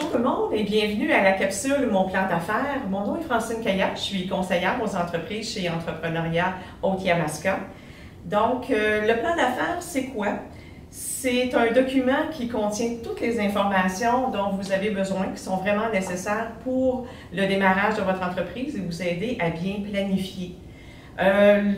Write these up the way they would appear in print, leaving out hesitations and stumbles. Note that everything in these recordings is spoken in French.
Bonjour tout le monde et bienvenue à la capsule Mon plan d'affaires. Mon nom est Francine Caillat, je suis conseillère aux entreprises chez Entrepreneuriat Haute-Yamaska. Donc, le plan d'affaires, c'est quoi? C'est un document qui contient toutes les informations dont vous avez besoin, qui sont vraiment nécessaires pour le démarrage de votre entreprise et vous aider à bien planifier.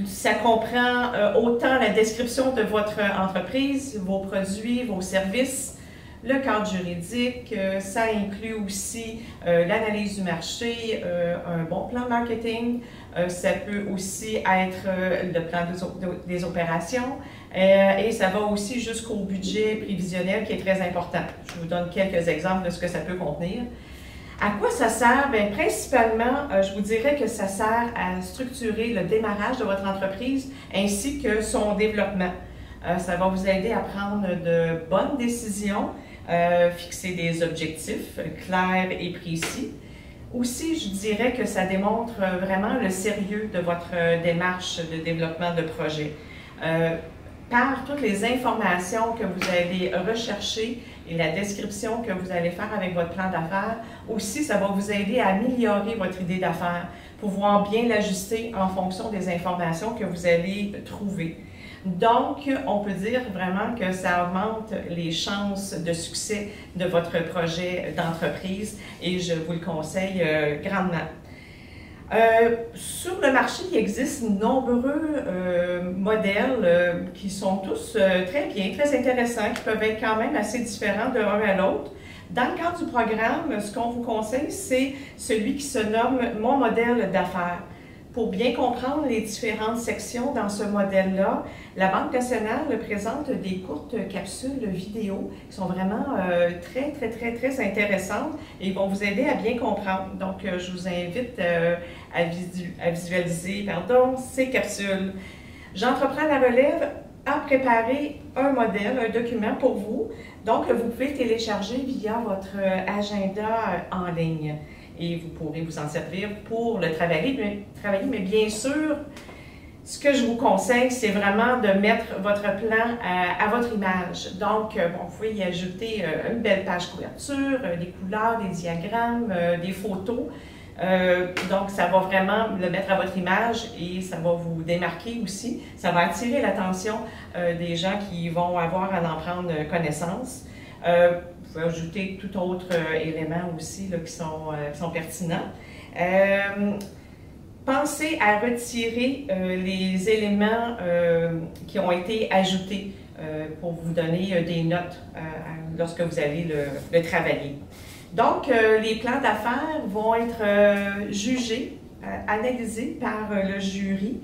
Ça comprend autant la description de votre entreprise, vos produits, vos services, le cadre juridique, ça inclut aussi l'analyse du marché, un bon plan marketing, ça peut aussi être le plan des opérations et ça va aussi jusqu'au budget prévisionnel qui est très important. Je vous donne quelques exemples de ce que ça peut contenir. À quoi ça sert? Bien, principalement, je vous dirais que ça sert à structurer le démarrage de votre entreprise ainsi que son développement. Ça va vous aider à prendre de bonnes décisions, fixer des objectifs clairs et précis. Aussi, je dirais que ça démontre vraiment le sérieux de votre démarche de développement de projet. Par toutes les informations que vous allez rechercher et la description que vous allez faire avec votre plan d'affaires, aussi, ça va vous aider à améliorer votre idée d'affaires, pouvoir bien l'ajuster en fonction des informations que vous allez trouver. Donc, on peut dire vraiment que ça augmente les chances de succès de votre projet d'entreprise et je vous le conseille grandement. Sur le marché, il existe nombreux modèles qui sont tous très bien, très intéressants, qui peuvent être quand même assez différents de l'un à l'autre. Dans le cadre du programme, ce qu'on vous conseille, c'est celui qui se nomme « Mon modèle d'affaires ». Pour bien comprendre les différentes sections dans ce modèle-là, la Banque nationale présente des courtes capsules vidéo qui sont vraiment très intéressantes et vont vous aider à bien comprendre. Donc, je vous invite à visualiser ces capsules. J'entreprends la relève à préparer un modèle, un document pour vous. Donc, vous pouvez télécharger via votre agenda en ligne. Et vous pourrez vous en servir pour le travailler. Mais bien sûr, ce que je vous conseille, c'est vraiment de mettre votre plan à votre image. Donc, vous pouvez y ajouter une belle page couverture, des couleurs, des diagrammes, des photos. Donc, ça va vraiment le mettre à votre image et ça va vous démarquer aussi. Ça va attirer l'attention des gens qui vont avoir à en prendre connaissance. Vous pouvez ajouter tout autre élément aussi là, qui sont pertinents. Pensez à retirer les éléments qui ont été ajoutés pour vous donner des notes lorsque vous allez le travailler. Donc, les plans d'affaires vont être jugés, analysés par le jury.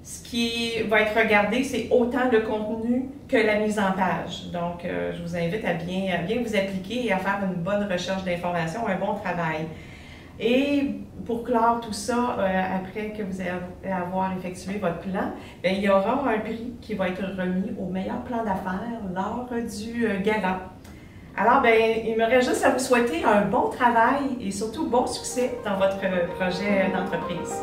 Ce qui va être regardé, c'est autant le contenu que la mise en page. Donc, je vous invite à bien vous appliquer et à faire une bonne recherche d'informations, un bon travail. Et pour clore tout ça, après que vous allez avoir effectué votre plan, bien, il y aura un prix qui va être remis au meilleur plan d'affaires lors du gala. Alors, bien, il me reste juste à vous souhaiter un bon travail et surtout bon succès dans votre projet d'entreprise.